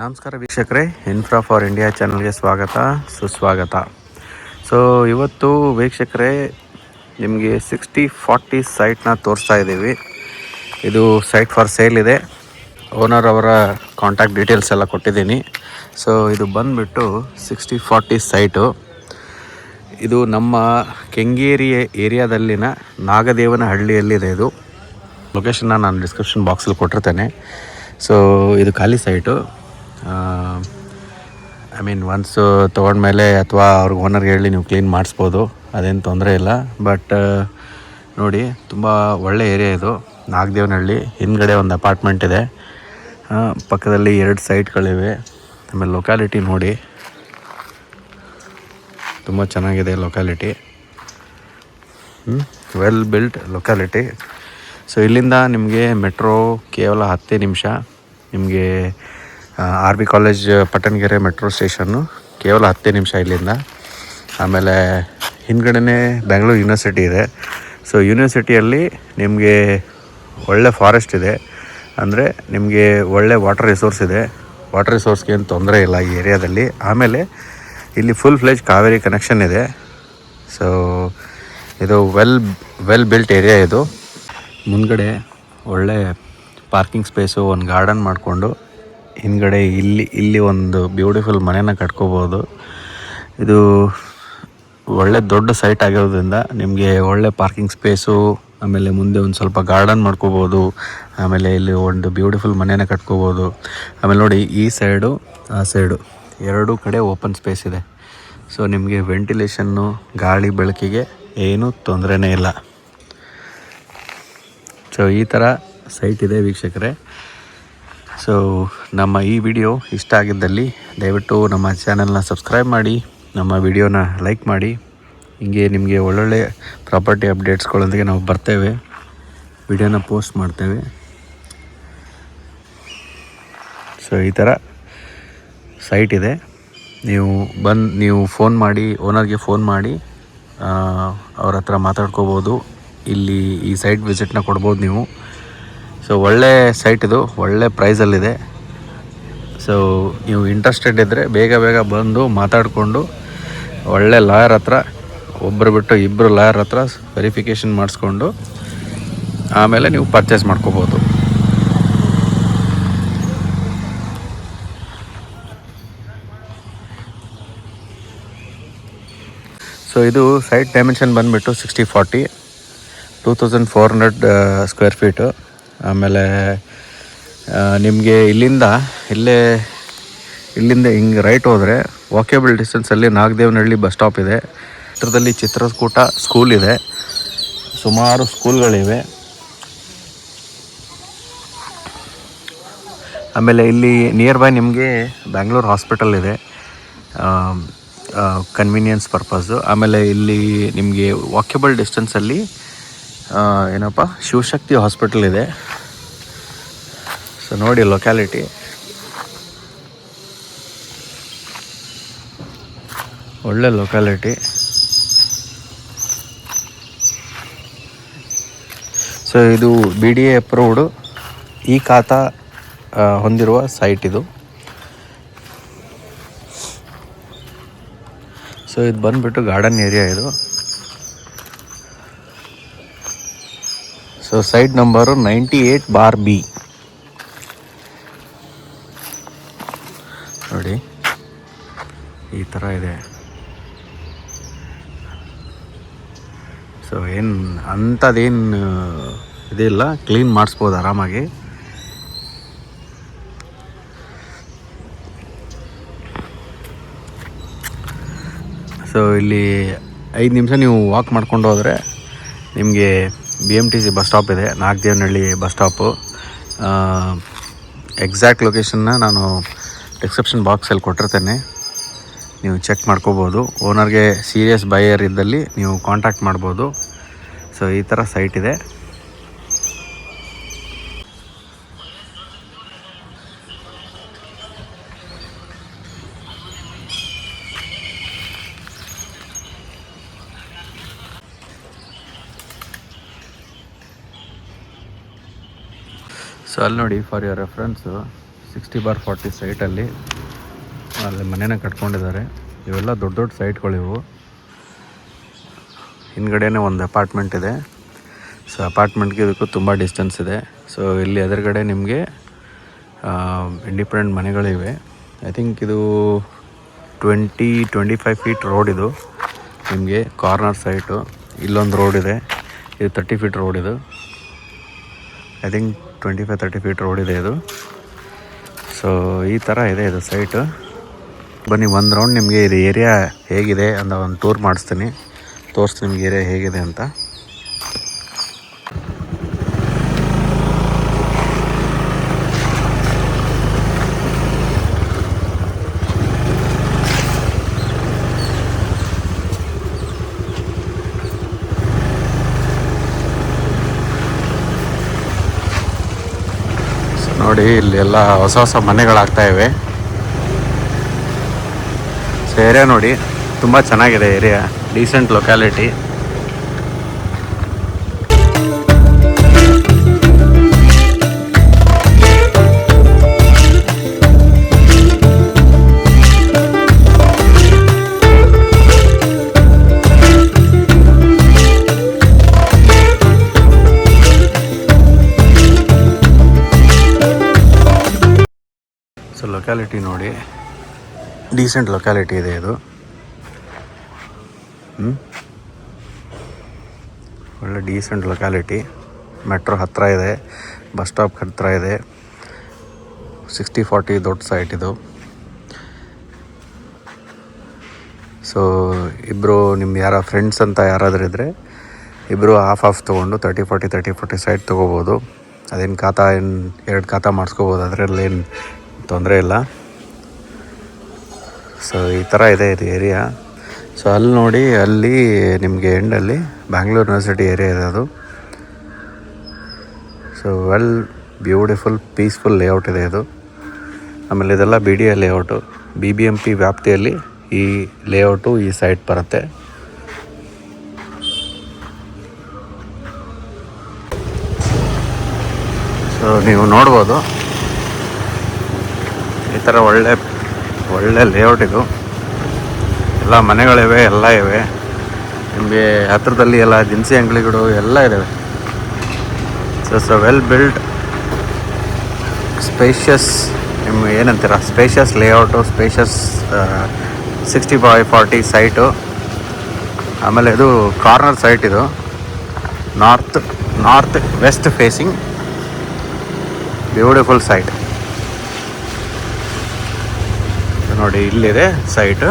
ನಮಸ್ಕಾರ ವೀಕ್ಷಕರೇ, infra for India ಚಾನಲ್ಗೆ ಸ್ವಾಗತ ಸುಸ್ವಾಗತ. ಸೊ ಇವತ್ತು ವೀಕ್ಷಕರೇ ನಿಮಗೆ 60-40 ಸೈಟ್ನ ತೋರಿಸ್ತಾ ಇದ್ದೀವಿ. ಇದು ಸೈಟ್ ಫಾರ್ ಸೇಲ್ ಇದೆ. ಓನರ್ ಅವರ ಕಾಂಟ್ಯಾಕ್ಟ್ ಡೀಟೇಲ್ಸ್ ಎಲ್ಲ ಕೊಟ್ಟಿದ್ದೀನಿ. ಸೊ ಇದು ಬಂದುಬಿಟ್ಟು 60-40 ಸೈಟು. ಇದು ನಮ್ಮ ಕೆಂಗೇರಿ ಏರಿಯಾದಲ್ಲಿನ ನಾಗದೇವನಹಳ್ಳಿಯಲ್ಲಿದೆ. ಇದು ಲೊಕೇಶನ್ನ ನಾನು ಡಿಸ್ಕ್ರಿಪ್ಷನ್ ಬಾಕ್ಸಲ್ಲಿ ಕೊಟ್ಟಿರ್ತೇನೆ. ಸೊ ಇದು ಖಾಲಿ ಸೈಟು. ಒನ್ಸ್ ತೊಗೊಂಡ್ಮೇಲೆ ಅಥವಾ ಅವ್ರಿಗೆ ಓನರ್ಗೆ ಹೇಳಿ ನೀವು ಕ್ಲೀನ್ ಮಾಡಿಸ್ಬೋದು, ಅದೇನು ತೊಂದರೆ ಇಲ್ಲ. ಬಟ್ ನೋಡಿ, ತುಂಬ ಒಳ್ಳೆ ಏರಿಯಾ ಇದು. ನಾಗದೇವನಹಳ್ಳಿ ಹಿಂದ್ಗಡೆ ಒಂದು ಅಪಾರ್ಟ್ಮೆಂಟ್ ಇದೆ, ಪಕ್ಕದಲ್ಲಿ 2 ಸೈಟ್ಗಳಿವೆ. ಆಮೇಲೆ ಲೊಕ್ಯಾಲಿಟಿ ನೋಡಿ, ತುಂಬ ಚೆನ್ನಾಗಿದೆ locality, well built locality. So ಇಲ್ಲಿಂದ ನಿಮಗೆ ಮೆಟ್ರೋ ಕೇವಲ 10 ನಿಮಿಷ. ನಿಮಗೆ RB college Pattanagere metro station ಕೇವಲ 10 ನಿಮಿಷ ಇಲ್ಲಿಂದ. ಆಮೇಲೆ ಹಿಂದ್ಗಡೆ ಬೆಂಗಳೂರು ಯೂನಿವರ್ಸಿಟಿ ಇದೆ. ಸೊ ಯೂನಿವರ್ಸಿಟಿಯಲ್ಲಿ ನಿಮಗೆ ಒಳ್ಳೆ ಫಾರೆಸ್ಟ್ ಇದೆ, ಅಂದರೆ ನಿಮಗೆ ಒಳ್ಳೆ ವಾಟರ್ ರಿಸೋರ್ಸ್ ಇದೆ. ವಾಟರ್ ರಿಸೋರ್ಸ್ಗೆ ಏನು ತೊಂದರೆ ಇಲ್ಲ ಈ ಏರಿಯಾದಲ್ಲಿ. ಆಮೇಲೆ ಇಲ್ಲಿ ಫುಲ್ ಫ್ಲೆಜ್ ಕಾವೇರಿ ಕನೆಕ್ಷನ್ ಇದೆ. ಸೊ ಇದು ವೆಲ್ ಬಿಲ್ಟ್ ಏರಿಯಾ. ಇದು ಮುಂದ್ಗಡೆ ಒಳ್ಳೆ ಪಾರ್ಕಿಂಗ್ ಸ್ಪೇಸು, ಒಂದು ಗಾರ್ಡನ್ ಮಾಡಿಕೊಂಡು ಹಿಂದ್ಗಡೆ ಇಲ್ಲಿ ಒಂದು ಬ್ಯೂಟಿಫುಲ್ ಮನೆನ ಕಟ್ಕೋಬೋದು. ಇದು ಒಳ್ಳೆ ದೊಡ್ಡ ಸೈಟ್ ಆಗಿರೋದ್ರಿಂದ ನಿಮಗೆ ಒಳ್ಳೆ ಪಾರ್ಕಿಂಗ್ ಸ್ಪೇಸು, ಆಮೇಲೆ ಮುಂದೆ ಒಂದು ಸ್ವಲ್ಪ ಗಾರ್ಡನ್ ಮಾಡ್ಕೋಬೋದು. ಆಮೇಲೆ ಇಲ್ಲಿ ಒಂದು ಬ್ಯೂಟಿಫುಲ್ ಮನೆನ ಕಟ್ಕೋಬೋದು. ಆಮೇಲೆ ನೋಡಿ, ಈ ಸೈಡು ಆ ಸೈಡು 2 ಕಡೆ ಓಪನ್ ಸ್ಪೇಸ್ ಇದೆ. ಸೊ ನಿಮಗೆ ವೆಂಟಿಲೇಷನ್ನು, ಗಾಳಿ ಬೆಳಕಿಗೆ ಏನೂ ತೊಂದರೆನೇ ಇಲ್ಲ. ಸೊ ಈ ಥರ ಸೈಟ್ ಇದೆ ವೀಕ್ಷಕರೇ. ಸೊ ನಮ್ಮ ಈ ವಿಡಿಯೋ ಇಷ್ಟ ಆಗಿದ್ದಲ್ಲಿ ದಯವಿಟ್ಟು ನಮ್ಮ ಚಾನಲ್ನ ಸಬ್ಸ್ಕ್ರೈಬ್ ಮಾಡಿ, ನಮ್ಮ ವಿಡಿಯೋನ ಲೈಕ್ ಮಾಡಿ. ಹೀಗೆ ನಿಮಗೆ ಒಳ್ಳೊಳ್ಳೆ ಪ್ರಾಪರ್ಟಿ ಅಪ್ಡೇಟ್ಸ್ಗಳೊಂದಿಗೆ ನಾವು ಬರ್ತೇವೆ, ವಿಡಿಯೋನ ಪೋಸ್ಟ್ ಮಾಡ್ತೇವೆ. ಸೊ ಈ ಥರ ಸೈಟ್ ಇದೆ. ನೀವು ಫೋನ್ ಮಾಡಿ, ಓನರ್ಗೆ ಫೋನ್ ಮಾಡಿ ಅವ್ರ ಹತ್ರ ಮಾತಾಡ್ಕೋಬೋದು. ಇಲ್ಲಿ ಈ ಸೈಟ್ ವಿಸಿಟ್ನ ಕೊಡ್ಬೋದು ನೀವು. ಸೊ ಒಳ್ಳೆ ಸೈಟ್ ಇದು, ಒಳ್ಳೆ ಪ್ರೈಸಲ್ಲಿದೆ. ಸೊ ನೀವು ಇಂಟ್ರೆಸ್ಟೆಡ್ ಇದ್ದರೆ ಬೇಗ ಬಂದು ಮಾತಾಡಿಕೊಂಡು ಒಳ್ಳೆ ಲಾಯರ್ ಹತ್ರ, ಒಬ್ಬರು ಬಿಟ್ಟು 2 ಲಾಯರ್ ಹತ್ರ ವೆರಿಫಿಕೇಷನ್ ಮಾಡಿಸ್ಕೊಂಡು ಆಮೇಲೆ ನೀವು ಪರ್ಚೇಸ್ ಮಾಡ್ಕೋಬೋದು. ಸೊ ಇದು ಸೈಟ್ ಡೈಮೆನ್ಷನ್ ಬಂದುಬಿಟ್ಟು 60-40, 2400 ಸ್ಕ್ವೇರ್ ಫೀಟು. ಆಮೇಲೆ ನಿಮಗೆ ಇಲ್ಲಿಂದ ಹಿಂಗೆ ರೈಟ್ ಹೋದರೆ ವಾಕೇಬಲ್ ಡಿಸ್ಟೆನ್ಸಲ್ಲಿ ನಾಗದೇವನಹಳ್ಳಿ ಬಸ್ ಸ್ಟಾಪ್ ಇದೆ. ಚಿತ್ರದಲ್ಲಿ ಚಿತ್ರಕೂಟ ಸ್ಕೂಲ್ ಇದೆ, ಸುಮಾರು ಸ್ಕೂಲ್ಗಳಿವೆ. ಆಮೇಲೆ ಇಲ್ಲಿ ನಿಯರ್ ಬೈ ನಿಮಗೆ ಬ್ಯಾಂಗ್ಳೂರು ಹಾಸ್ಪಿಟಲ್ ಇದೆ, ಕನ್ವೀನಿಯನ್ಸ್ ಪರ್ಪಸ್ಸು. ಆಮೇಲೆ ಇಲ್ಲಿ ನಿಮಗೆ ವಾಕೇಬಲ್ ಡಿಸ್ಟೆನ್ಸಲ್ಲಿ ಶಿವಶಕ್ತಿ ಹಾಸ್ಪಿಟಲ್ ಇದೆ. ಸೊ ನೋಡಿ ಲೊಕ್ಯಾಲಿಟಿ, ಒಳ್ಳೆ ಲೊಕ್ಯಾಲಿಟಿ. ಸೊ ಇದು BDA ಅಪ್ರೂವ್ಡು ಈ ಖಾತಾ ಹೊಂದಿರುವ ಸೈಟ್ ಇದು. ಸೊ ಇದು ಬಂದುಬಿಟ್ಟು ಗಾರ್ಡನ್ ಏರಿಯಾ ಇದು. ಸೊ ಸೈಟ್ ನಂಬರು 98/B ನೋಡಿ, ಈ ಥರ ಇದೆ. ಸೊ ಅಂಥದ್ದೇನು ಇದಿಲ್ಲ, ಕ್ಲೀನ್ ಮಾಡಿಸ್ಬೋದು ಆರಾಮಾಗಿ. ಸೊ ಇಲ್ಲಿ 5 ನಿಮಿಷ ನೀವು ವಾಕ್ ಮಾಡ್ಕೊಂಡು ಹೋದರೆ ನಿಮಗೆ BMTC ಬಸ್ ಸ್ಟಾಪ್ ಇದೆ, ನಾಗದೇವನಹಳ್ಳಿ ಬಸ್ ಸ್ಟಾಪು. ಎಕ್ಸಾಕ್ಟ್ ಲೊಕೇಶನ್ನ ನಾನು ಡಿಸ್ಕ್ರಿಪ್ಷನ್ ಬಾಕ್ಸಲ್ಲಿ ಕೊಟ್ಟಿರ್ತೇನೆ, ನೀವು ಚೆಕ್ ಮಾಡ್ಕೋಬೋದು. ಓನರ್ಗೆ ಸೀರಿಯಸ್ ಬೈಯರ್ ಇದ್ದಲ್ಲಿ ನೀವು ಕಾಂಟ್ಯಾಕ್ಟ್ ಮಾಡ್ಬೋದು. ಸೊ ಈ ಥರ ಸೈಟ್ ಇದೆ. ಸೊ ಅಲ್ಲಿ ನೋಡಿ, ಫಾರ್ ಯುವರ್ ರೆಫರೆನ್ಸು 60/40 ಸೈಟಲ್ಲಿ ಅಲ್ಲಿ ಮನೇನ ಕಟ್ಕೊಂಡಿದ್ದಾರೆ. ಇವೆಲ್ಲ ದೊಡ್ಡ ದೊಡ್ಡ ಸೈಟ್ಗಳಿವು. ಹಿಂದ್ಗಡೆನೇ ಒಂದು ಅಪಾರ್ಟ್ಮೆಂಟ್ ಇದೆ. ಸೊ ಅಪಾರ್ಟ್ಮೆಂಟ್ಗೆ ಇದಕ್ಕೂ ತುಂಬ ಡಿಸ್ಟೆನ್ಸ್ ಇದೆ. ಸೊ ಇಲ್ಲಿ ಎದುರುಗಡೆ ನಿಮಗೆ ಇಂಡಿಪೆಂಡೆಂಟ್ ಮನೆಗಳಿವೆ. ಐ ಥಿಂಕ್ ಇದು 20-25 ಫೀಟ್ ರೋಡ್ ಇದು ನಿಮಗೆ ಕಾರ್ನರ್ ಸೈಟು. ಇಲ್ಲೊಂದು ರೋಡ್ ಇದೆ, ಇದು 30 ಫೀಟ್ ರೋಡ್ ಇದು. ಐ ಥಿಂಕ್ 25-30 ಫೀಟ್ ರೋಡ್ ಇದೆ ಇದು. ಸೊ ಈ ಥರ ಇದೆ ಇದು ಸೈಟು. ಬನ್ನಿ ಒಂದು ರೌಂಡ್ ನಿಮಗೆ ಇದು ಏರಿಯಾ ಹೇಗಿದೆ ಅಂತ ಒಂದು ಟೂರ್ ಮಾಡಿಸ್ತೀನಿ, ತೋರಿಸ್ತೀನಿ ನಿಮ್ಗೆ ಏರಿಯಾ ಹೇಗಿದೆ ಅಂತ. ನೋಡಿ ಇಲ್ಲಿ ಎಲ್ಲ ಹೊಸ ಹೊಸ ಮನೆಗಳಾಗ್ತಾ ಇವೆ. ಸೊ ಏರಿಯಾ ನೋಡಿ ತುಂಬ ಚೆನ್ನಾಗಿದೆ. Area decent locality. So locality ನೋಡಿ ಡೀಸೆಂಟ್ ಲೊಕ್ಯಾಲಿಟಿ ಇದೆ ಇದು. ಒಳ್ಳೆ ಡೀಸೆಂಟ್ ಲೊಕ್ಯಾಲಿಟಿ. ಮೆಟ್ರೋ ಹತ್ತಿರ ಇದೆ, ಬಸ್ ಸ್ಟಾಪ್ ಹತ್ತಿರ ಇದೆ. 60/40 ದೊಡ್ಡ ಸೈಟ್ ಇದು. ಸೊ ಇಬ್ಬರು ನಿಮ್ಮ ಯಾರ ಫ್ರೆಂಡ್ಸ್ ಅಂತ ಯಾರಾದರೂ ಇದ್ದರೆ ಇಬ್ಬರು ಹಾಫ್ ತೊಗೊಂಡು 30-40 ಸೈಟ್ ತೊಗೋಬೋದು. ಅದೇನು ಖಾತಾ ಏನು 2 ಖಾತಾ ಮಾಡಿಸ್ಕೋಬೋದು, ಅದರಲ್ಲೇನು ತೊಂದರೆ ಇಲ್ಲ. ಸೊ ಈ ಥರ ಇದೆ ಇದು ಏರಿಯಾ. ಸೊ ಅಲ್ಲಿ ನೋಡಿ, ಅಲ್ಲಿ ನಿಮಗೆ ಎಂಡಲ್ಲಿ ಬ್ಯಾಂಗ್ಳೂರು ಯೂನಿವರ್ಸಿಟಿ ಏರಿಯಾ ಇದೆ ಅದು. So well beautiful peaceful layout ಇದೆ ಇದು. ಆಮೇಲೆ ಇದೆಲ್ಲ BDA ಲೇಔಟು, BBMP ವ್ಯಾಪ್ತಿಯಲ್ಲಿ ಈ ಲೇಔಟು ಈ ಸೈಟ್ ಬರುತ್ತೆ. ಸೊ ನೀವು ನೋಡ್ಬೋದು ಈ ಥರ ಒಳ್ಳೆ ಲೇಔಟ್ ಇದು. ಎಲ್ಲ ಮನೆಗಳಿವೆ, ಎಲ್ಲ ಇವೆ. ನಿಮಗೆ ಹತ್ತಿರದಲ್ಲಿ ಎಲ್ಲ ದಿನಸಿ ಅಂಗಡಿಗಳು ಎಲ್ಲ ಇದ್ದಾವೆ. ಸೊ ವೆಲ್ ಬಿಲ್ಡ್ ಸ್ಪೇಷಿಯಸ್, ನಿಮ್ಗೆ ಏನಂತೀರ, ಸ್ಪೇಷಿಯಸ್ ಲೇಔಟು, ಸ್ಪೇಷಿಯಸ್ 60/40 ಸೈಟು. ಆಮೇಲೆ ಇದು ಕಾರ್ನರ್ ಸೈಟ್ ಇದು, north west facing beautiful site ನೋಡಿ. ಇಲ್ಲಿದೆ ಸೈಟು.